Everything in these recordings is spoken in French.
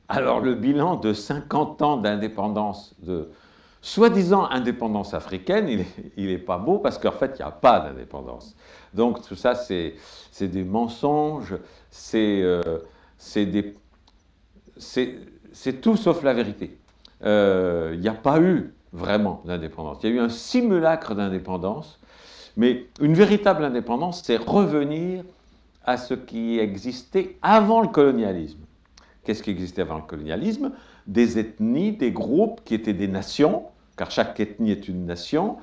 Alors le bilan de 50 ans d'indépendance, de soi-disant indépendance africaine, il est pas beau parce qu'en fait, il n'y a pas d'indépendance. Donc tout ça, c'est des mensonges, c'est des- c'est tout sauf la vérité. Il n'y a pas eu vraiment d'indépendance. Il y a eu un simulacre d'indépendance, mais une véritable indépendance, c'est revenir à ce qui existait avant le colonialisme. Qu'est-ce qui existait avant le colonialisme? Des ethnies, des groupes qui étaient des nations, car chaque ethnie est une nation,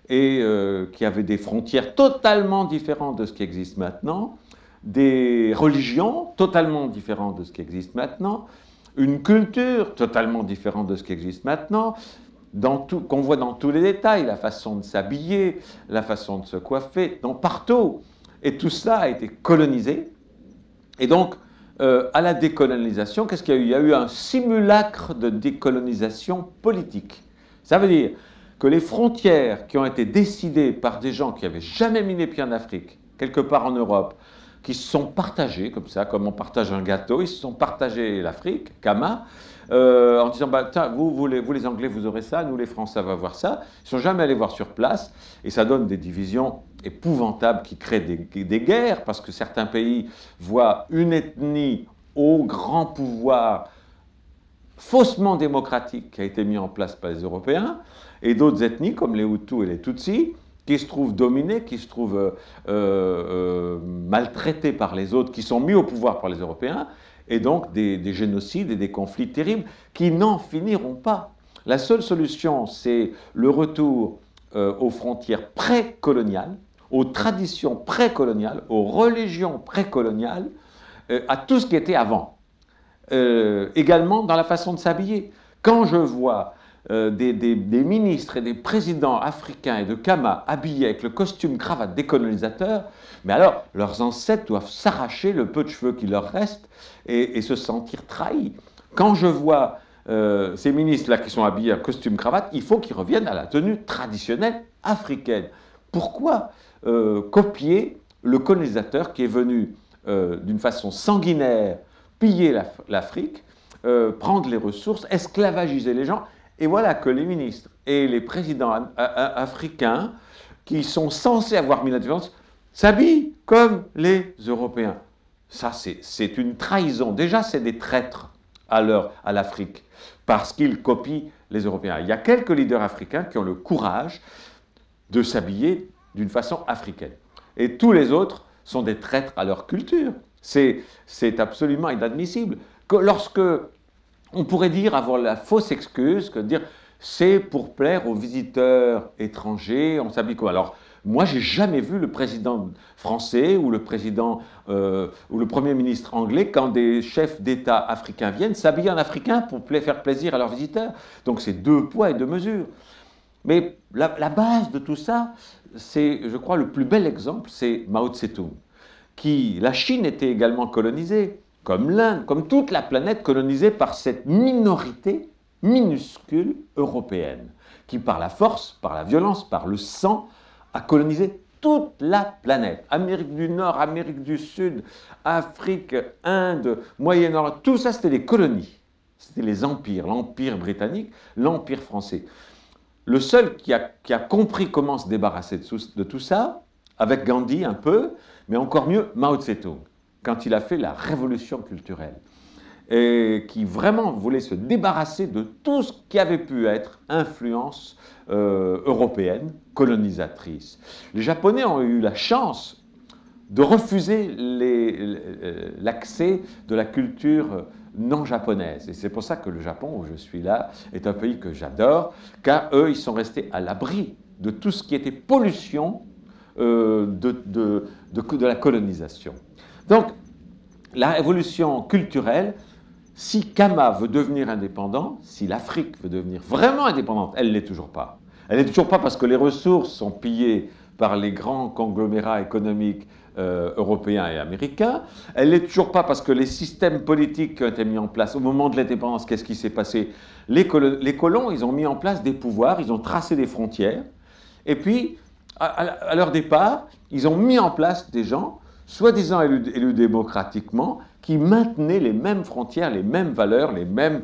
et qui avaient des frontières totalement différentes de ce qui existe maintenant, des religions totalement différentes de ce qui existe maintenant, une culture totalement différente de ce qui existe maintenant, qu'on voit dans tous les détails, la façon de s'habiller, la façon de se coiffer, partout. Et tout ça a été colonisé. Et donc, à la décolonisation, qu'est-ce qu'il y a eu? Il y a eu un simulacre de décolonisation politique. Ça veut dire que les frontières qui ont été décidées par des gens qui n'avaient jamais mis les pieds en Afrique, quelque part en Europe, qui se sont partagés comme ça, comme on partage un gâteau, ils se sont partagés l'Afrique, Kama, en disant bah, vous les Anglais, vous aurez ça, nous les Français, on va voir ça. Ils ne sont jamais allés voir sur place, et ça donne des divisions épouvantables qui créent des guerres, parce que certains pays voient une ethnie au grand pouvoir faussement démocratique qui a été mis en place par les Européens, et d'autres ethnies comme les Hutus et les Tutsis, qui se trouvent dominés, qui se trouvent maltraités par les autres, qui sont mis au pouvoir par les Européens, et donc des génocides et des conflits terribles qui n'en finiront pas. La seule solution, c'est le retour aux frontières précoloniales, aux traditions précoloniales, aux religions précoloniales, à tout ce qui était avant. Également dans la façon de s'habiller. Quand je vois des ministres et des présidents africains et de Kama habillés avec le costume cravate des colonisateurs, mais alors leurs ancêtres doivent s'arracher le peu de cheveux qui leur reste et se sentir trahis. Quand je vois ces ministres-là qui sont habillés en costume cravate, il faut qu'ils reviennent à la tenue traditionnelle africaine. Pourquoi copier le colonisateur qui est venu d'une façon sanguinaire piller l'Afrique, prendre les ressources, esclavagiser les gens? Et voilà que les ministres et les présidents africains, qui sont censés avoir mis la différence, s'habillent comme les Européens. Ça, c'est une trahison. Déjà, c'est des traîtres à l'Afrique, parce qu'ils copient les Européens. Il y a quelques leaders africains qui ont le courage de s'habiller d'une façon africaine. Et tous les autres sont des traîtres à leur culture. C'est absolument inadmissible. Lorsque on pourrait dire, avoir la fausse excuse, que dire c'est pour plaire aux visiteurs étrangers, on s'habille quoi? Alors, moi, j'ai jamais vu le président français ou le président ou le premier ministre anglais, quand des chefs d'État africains viennent, s'habiller en africain pour faire plaisir à leurs visiteurs. Donc, c'est deux poids et deux mesures. Mais la base de tout ça, c'est, je crois, le plus bel exemple, c'est Mao Tse-tung. La Chine était également colonisée, comme l'Inde, comme toute la planète colonisée par cette minorité minuscule européenne, qui par la force, par la violence, par le sang, a colonisé toute la planète. Amérique du Nord, Amérique du Sud, Afrique, Inde, Moyen-Orient, tout ça c'était des colonies. C'était les empires, l'empire britannique, l'empire français. Le seul qui a compris comment se débarrasser de tout ça, avec Gandhi un peu, mais encore mieux Mao Tse-tung, quand il a fait la révolution culturelle, et qui vraiment voulait se débarrasser de tout ce qui avait pu être influence européenne, colonisatrice. Les Japonais ont eu la chance de refuser l'accès de la culture non japonaise. Et c'est pour ça que le Japon, où je suis là, est un pays que j'adore, car eux, ils sont restés à l'abri de tout ce qui était pollution de la colonisation. Donc, la révolution culturelle, si Kama veut devenir indépendant, si l'Afrique veut devenir vraiment indépendante, elle ne l'est toujours pas. Elle n'est toujours pas parce que les ressources sont pillées par les grands conglomérats économiques européens et américains. Elle n'est toujours pas parce que les systèmes politiques qui ont été mis en place au moment de l'indépendance, qu'est-ce qui s'est passé? Les colons, ils ont mis en place des pouvoirs, ils ont tracé des frontières, et puis, à leur départ, ils ont mis en place des gens, soi-disant élus démocratiquement, qui maintenait les mêmes frontières, les mêmes valeurs, les mêmes...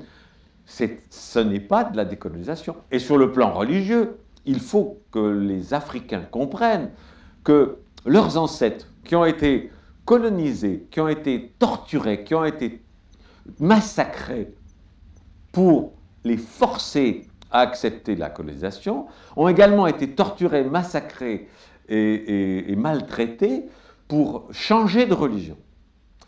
Ce n'est pas de la décolonisation. Et sur le plan religieux, il faut que les Africains comprennent que leurs ancêtres qui ont été colonisés, qui ont été torturés, qui ont été massacrés pour les forcer à accepter la colonisation, ont également été torturés, massacrés et maltraités pour changer de religion.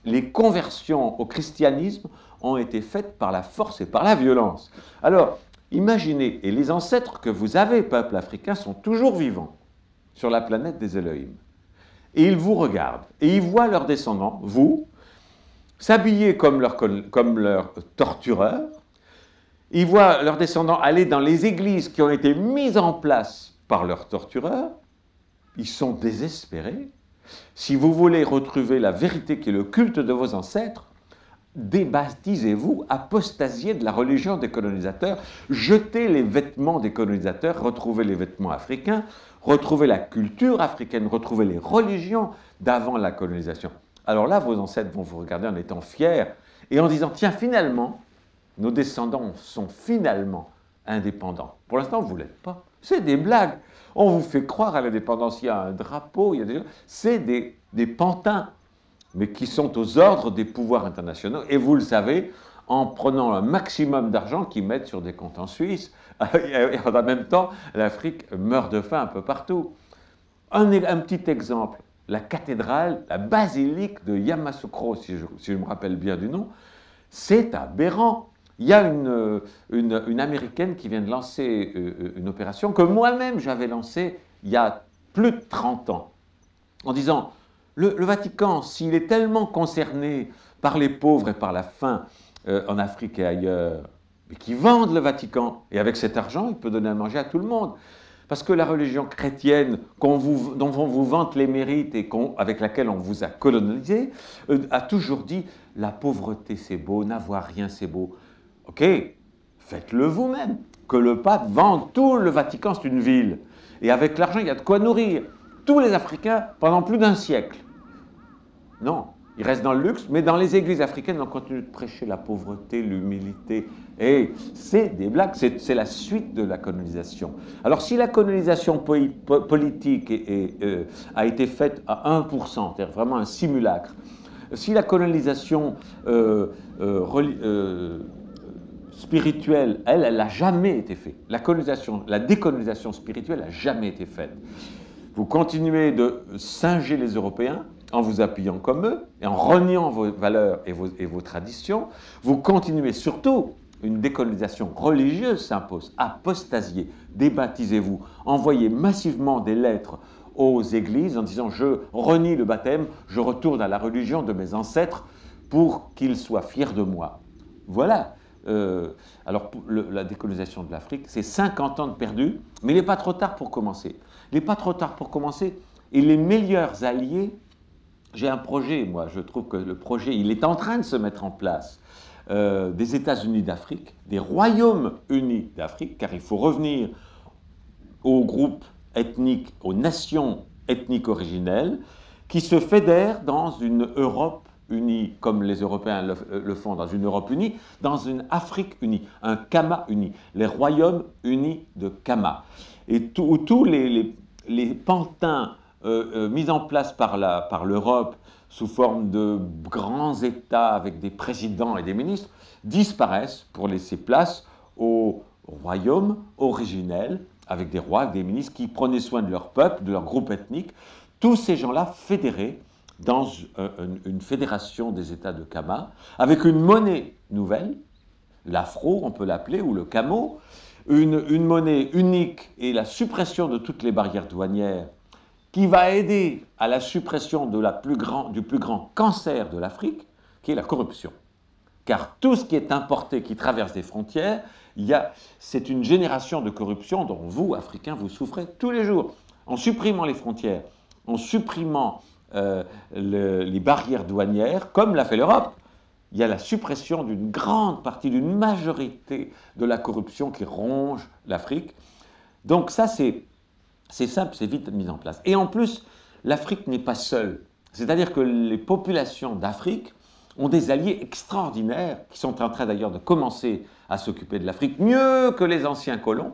Les conversions au christianisme ont été faites par la force et par la violence. Alors, imaginez, et les ancêtres que vous avez, peuple africain, sont toujours vivants sur la planète des Elohim. Et ils vous regardent, et ils voient leurs descendants, vous, s'habiller comme leurs tortureurs. Ils voient leurs descendants aller dans les églises qui ont été mises en place par leurs tortureurs. Ils sont désespérés. Si vous voulez retrouver la vérité qui est le culte de vos ancêtres, débaptisez-vous, apostasiez de la religion des colonisateurs, jetez les vêtements des colonisateurs, retrouvez les vêtements africains, retrouvez la culture africaine, retrouvez les religions d'avant la colonisation. Alors là, vos ancêtres vont vous regarder en étant fiers et en disant, tiens, finalement, nos descendants sont finalement indépendants. Pour l'instant, vous ne l'êtes pas. C'est des blagues. On vous fait croire à l'indépendance. Il y a un drapeau, il y a des... C'est des pantins, mais qui sont aux ordres des pouvoirs internationaux. Et vous le savez, en prenant un maximum d'argent qu'ils mettent sur des comptes en Suisse. Et en même temps, l'Afrique meurt de faim un peu partout. Un petit exemple. La cathédrale, la basilique de Yamoussoukro, si je me rappelle bien du nom, c'est aberrant. Il y a une Américaine qui vient de lancer une opération que moi-même j'avais lancée il y a plus de 30 ans, en disant, le Vatican, s'il est tellement concerné par les pauvres et par la faim en Afrique et ailleurs, mais qu'ils vendent le Vatican, et avec cet argent, il peut donner à manger à tout le monde. Parce que la religion chrétienne dont on vous vante les mérites et avec laquelle on vous a colonisé, a toujours dit « la pauvreté c'est beau, n'avoir rien c'est beau ». Ok, faites-le vous-même. Que le pape vende tout le Vatican, c'est une ville. Et avec l'argent, il y a de quoi nourrir tous les Africains pendant plus d'un siècle. Non, ils restent dans le luxe, mais dans les églises africaines, on continue de prêcher la pauvreté, l'humilité. Et c'est des blagues, c'est la suite de la colonisation. Alors si la colonisation politique a été faite à 1%, c'est-à-dire vraiment un simulacre, si la colonisation spirituelle, elle n'a jamais été faite. La décolonisation spirituelle n'a jamais été faite. Vous continuez de singer les Européens en vous appuyant comme eux et en reniant vos valeurs et vos traditions. Vous continuez surtout, une décolonisation religieuse s'impose. Apostasiez, débaptisez-vous, envoyez massivement des lettres aux églises en disant « je renie le baptême, je retourne à la religion de mes ancêtres pour qu'ils soient fiers de moi ». Voilà. Alors, la décolonisation de l'Afrique, c'est 50 ans de perdu, mais il n'est pas trop tard pour commencer. Il n'est pas trop tard pour commencer. Et les meilleurs alliés, j'ai un projet, moi, je trouve que le projet, il est en train de se mettre en place, des États-Unis d'Afrique, des Royaumes unis d'Afrique, car il faut revenir aux groupes ethniques, aux nations ethniques originelles, qui se fédèrent dans une Europe unis, comme les Européens le font, dans une Europe unie, dans une Afrique unie, un Kama uni, les royaumes unis de Kama. Et tous les pantins mis en place par l'Europe sous forme de grands États avec des présidents et des ministres disparaissent pour laisser place aux royaumes originels avec des rois, des ministres qui prenaient soin de leur peuple, de leur groupe ethnique, tous ces gens-là fédérés dans une fédération des États de Kama, avec une monnaie nouvelle, l'afro, on peut l'appeler, ou le camo, une monnaie unique et la suppression de toutes les barrières douanières qui va aider à la suppression du plus grand cancer de l'Afrique, qui est la corruption. Car tout ce qui est importé, qui traverse des frontières, c'est une génération de corruption dont vous, Africains, vous souffrez tous les jours. En supprimant les frontières, en supprimant les barrières douanières, comme l'a fait l'Europe, il y a la suppression d'une grande partie, d'une majorité de la corruption qui ronge l'Afrique. Donc ça, c'est simple, c'est vite mis en place. Et en plus, l'Afrique n'est pas seule. C'est-à-dire que les populations d'Afrique ont des alliés extraordinaires, qui sont en train d'ailleurs de commencer à s'occuper de l'Afrique, mieux que les anciens colons,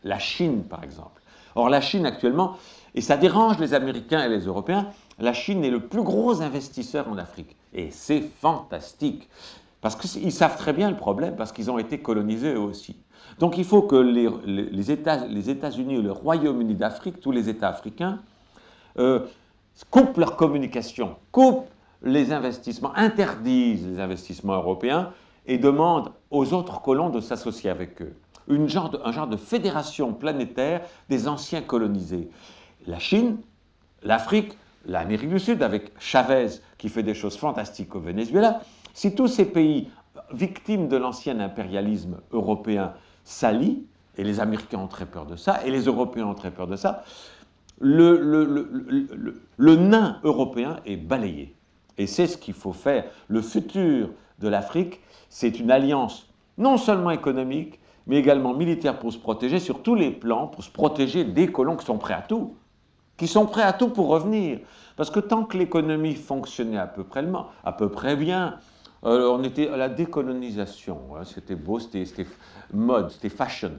la Chine par exemple. Or la Chine actuellement, et ça dérange les Américains et les Européens, la Chine est le plus gros investisseur en Afrique. Et c'est fantastique, parce qu'ils savent très bien le problème, parce qu'ils ont été colonisés eux aussi. Donc il faut que les États-Unis ou le Royaume-Uni d'Afrique, tous les États africains, coupent leur communication, coupent les investissements, interdisent les investissements européens et demandent aux autres colons de s'associer avec eux. Un genre de fédération planétaire des anciens colonisés. La Chine, l'Afrique, l'Amérique du Sud, avec Chavez qui fait des choses fantastiques au Venezuela, si tous ces pays victimes de l'ancien impérialisme européen s'allient, et les Américains ont très peur de ça, et les Européens ont très peur de ça, le nain européen est balayé. Et c'est ce qu'il faut faire. Le futur de l'Afrique, c'est une alliance non seulement économique, mais également militaire pour se protéger sur tous les plans, pour se protéger des colons qui sont prêts à tout, pour revenir. Parce que tant que l'économie fonctionnait à peu près bien, on était à la décolonisation, hein, c'était beau, c'était mode, c'était fashion.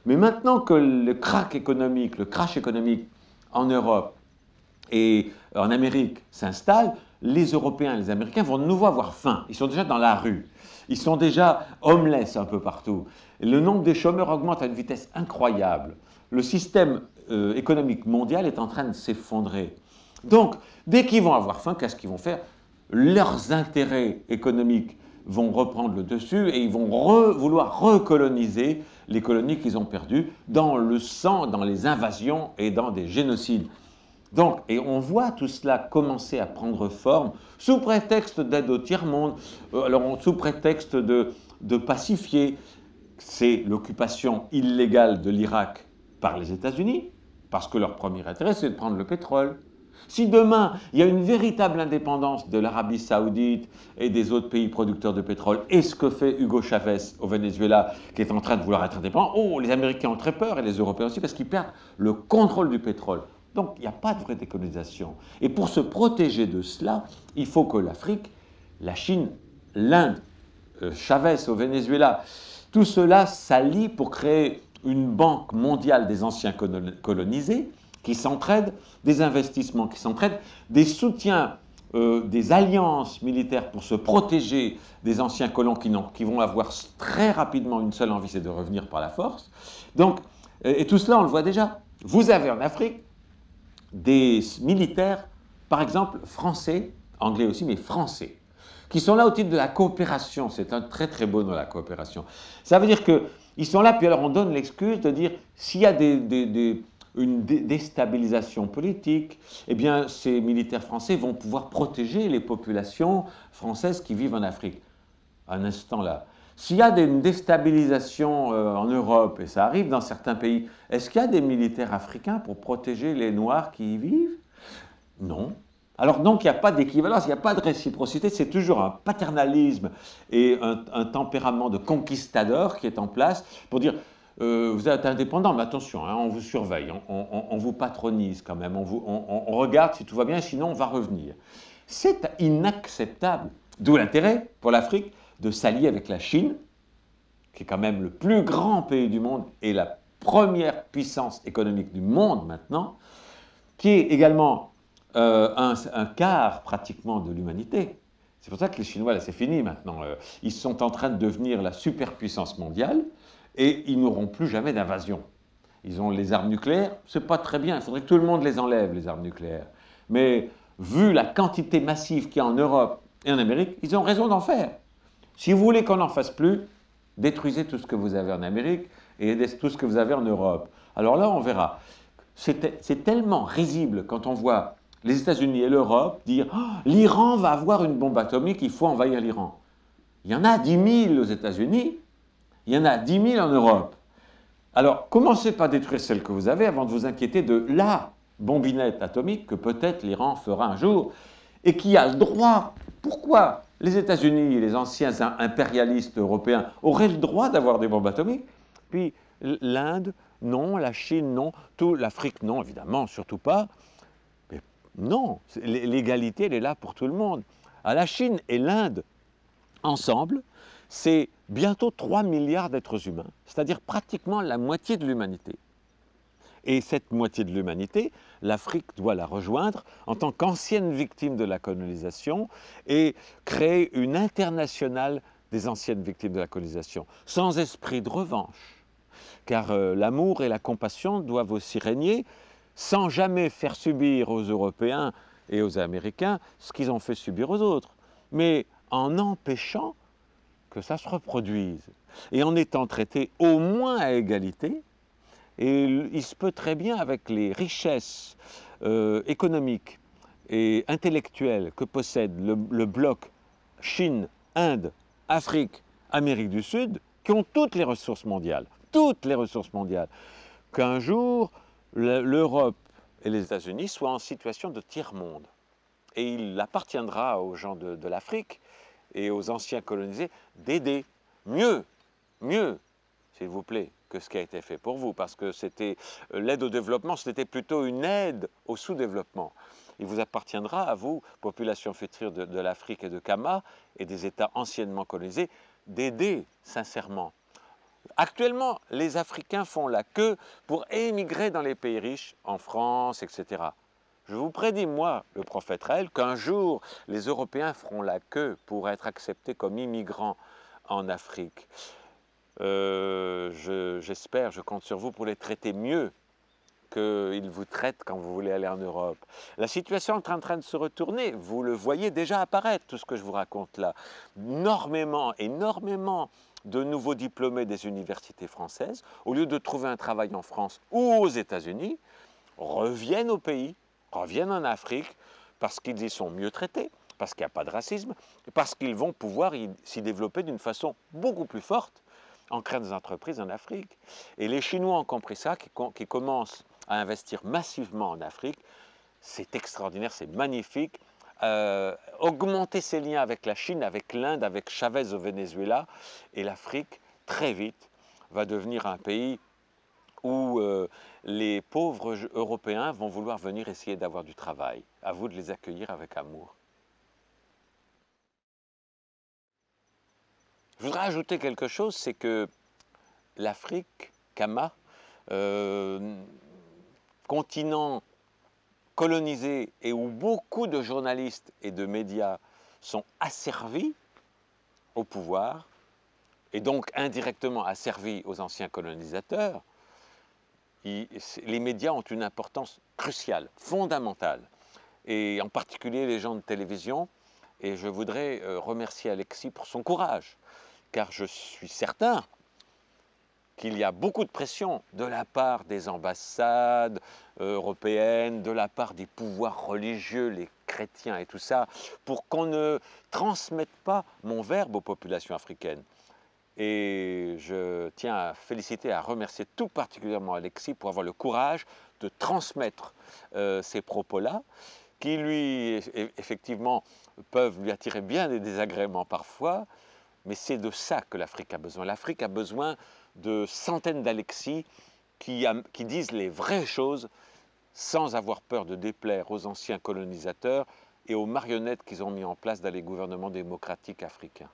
Mais maintenant que le crash économique en Europe et en Amérique s'installe, les Européens et les Américains vont de nouveau avoir faim. Ils sont déjà dans la rue. Ils sont déjà homeless un peu partout. Le nombre des chômeurs augmente à une vitesse incroyable. Le système économique mondial est en train de s'effondrer. Donc, dès qu'ils vont avoir faim, qu'est-ce qu'ils vont faire? Leurs intérêts économiques vont reprendre le dessus et ils vont vouloir recoloniser les colonies qu'ils ont perdues dans le sang, dans les invasions et dans des génocides. Donc, et on voit tout cela commencer à prendre forme sous prétexte d'aide au tiers-monde, sous prétexte de pacifier. C'est l'occupation illégale de l'Irak par les États-Unis, parce que leur premier intérêt, c'est de prendre le pétrole. Si demain, il y a une véritable indépendance de l'Arabie Saoudite et des autres pays producteurs de pétrole, et ce que fait Hugo Chavez au Venezuela, qui est en train de vouloir être indépendant, les Américains ont très peur, et les Européens aussi, parce qu'ils perdent le contrôle du pétrole. Donc, il n'y a pas de vraie décolonisation. Et pour se protéger de cela, il faut que l'Afrique, la Chine, l'Inde, Chavez au Venezuela, tout cela s'allie pour créer une banque mondiale des anciens colonisés qui s'entraident, des investissements qui s'entraident, des soutiens, des alliances militaires pour se protéger des anciens colons qui vont avoir très rapidement une seule envie, c'est de revenir par la force. Donc, et tout cela, on le voit déjà. Vous avez en Afrique des militaires, par exemple français, anglais aussi, mais français, qui sont là au titre de la coopération. C'est un très très beau dans la coopération. Ça veut dire qu'ils sont là, puis alors on donne l'excuse de dire s'il y a une déstabilisation politique, eh bien ces militaires français vont pouvoir protéger les populations françaises qui vivent en Afrique. Un instant là. S'il y a une déstabilisation en Europe, et ça arrive dans certains pays, est-ce qu'il y a des militaires africains pour protéger les Noirs qui y vivent? Non. Alors donc il n'y a pas d'équivalence, il n'y a pas de réciprocité, c'est toujours un paternalisme et un tempérament de conquistador qui est en place pour dire vous êtes indépendant, mais attention, hein, on vous surveille, on vous patronise quand même, on regarde si tout va bien, sinon on va revenir. C'est inacceptable, d'où l'intérêt pour l'Afrique de s'allier avec la Chine, qui est quand même le plus grand pays du monde et la première puissance économique du monde maintenant, qui est également un quart pratiquement de l'humanité. C'est pour ça que les Chinois, là c'est fini maintenant, ils sont en train de devenir la superpuissance mondiale et ils n'auront plus jamais d'invasion. Ils ont les armes nucléaires, c'est pas très bien, il faudrait que tout le monde les enlève, les armes nucléaires. Mais vu la quantité massive qu'il y a en Europe et en Amérique, ils ont raison d'en faire. Si vous voulez qu'on n'en fasse plus, détruisez tout ce que vous avez en Amérique et tout ce que vous avez en Europe. Alors là, on verra. C'est tellement risible quand on voit les États-Unis et l'Europe dire oh, « l'Iran va avoir une bombe atomique, il faut envahir l'Iran ». Il y en a 10 000 aux États-Unis, il y en a 10 000 en Europe. Alors, commencez par détruire celle que vous avez avant de vous inquiéter de la bombinette atomique que peut-être l'Iran fera un jour et qui a le droit. Pourquoi les États-Unis et les anciens impérialistes européens auraient le droit d'avoir des bombes atomiques? Puis l'Inde, non, la Chine, non, l'Afrique, non, évidemment, surtout pas. Mais non, l'égalité, elle est là pour tout le monde. À la Chine et l'Inde, ensemble, c'est bientôt 3 milliards d'êtres humains, c'est-à-dire pratiquement la moitié de l'humanité. Et cette moitié de l'humanité, l'Afrique doit la rejoindre en tant qu'ancienne victime de la colonisation et créer une internationale des anciennes victimes de la colonisation, sans esprit de revanche. Car l'amour et la compassion doivent aussi régner, sans jamais faire subir aux Européens et aux Américains ce qu'ils ont fait subir aux autres, mais en empêchant que ça se reproduise, et en étant traités au moins à égalité. Et il se peut très bien, avec les richesses économiques et intellectuelles que possède le bloc Chine, Inde, Afrique, Amérique du Sud, qui ont toutes les ressources mondiales, qu'un jour, l'Europe et les États-Unis soient en situation de tiers-monde. Et il appartiendra aux gens de l'Afrique et aux anciens colonisés d'aider mieux, s'il vous plaît, que ce qui a été fait pour vous, parce que c'était l'aide au développement, c'était plutôt une aide au sous-développement. Il vous appartiendra, à vous, population future de l'Afrique et de Kama, et des États anciennement colonisés, d'aider sincèrement. Actuellement, les Africains font la queue pour émigrer dans les pays riches, en France, etc. Je vous prédis, moi, le prophète Raël, qu'un jour, les Européens feront la queue pour être acceptés comme immigrants en Afrique. J'espère, je compte sur vous pour les traiter mieux qu'ils vous traitent quand vous voulez aller en Europe. La situation est en train de se retourner, vous le voyez déjà apparaître, tout ce que je vous raconte là. Énormément de nouveaux diplômés des universités françaises, au lieu de trouver un travail en France ou aux États-Unis, reviennent au pays, reviennent en Afrique, parce qu'ils y sont mieux traités, parce qu'il n'y a pas de racisme, et parce qu'ils vont pouvoir s'y développer d'une façon beaucoup plus forte, en créant des entreprises en Afrique. Et les Chinois ont compris ça, qui commencent à investir massivement en Afrique. C'est extraordinaire, c'est magnifique. Augmenter ses liens avec la Chine, avec l'Inde, avec Chavez au Venezuela, et l'Afrique, très vite, va devenir un pays où les pauvres Européens vont vouloir venir essayer d'avoir du travail. À vous de les accueillir avec amour. Je voudrais ajouter quelque chose, c'est que l'Afrique, Kama, continent colonisé et où beaucoup de journalistes et de médias sont asservis au pouvoir, et donc indirectement asservis aux anciens colonisateurs, les médias ont une importance cruciale, fondamentale, et en particulier les gens de télévision, et je voudrais remercier Alexis pour son courage, car je suis certain qu'il y a beaucoup de pression de la part des ambassades européennes, de la part des pouvoirs religieux, les chrétiens et tout ça, pour qu'on ne transmette pas mon verbe aux populations africaines. Et je tiens à féliciter, à remercier tout particulièrement Alexis pour avoir le courage de transmettre ces propos-là, qui lui, effectivement, peuvent lui attirer bien des désagréments parfois, mais c'est de ça que l'Afrique a besoin. L'Afrique a besoin de centaines d'Alexis qui disent les vraies choses sans avoir peur de déplaire aux anciens colonisateurs et aux marionnettes qu'ils ont mis en place dans les gouvernements démocratiques africains.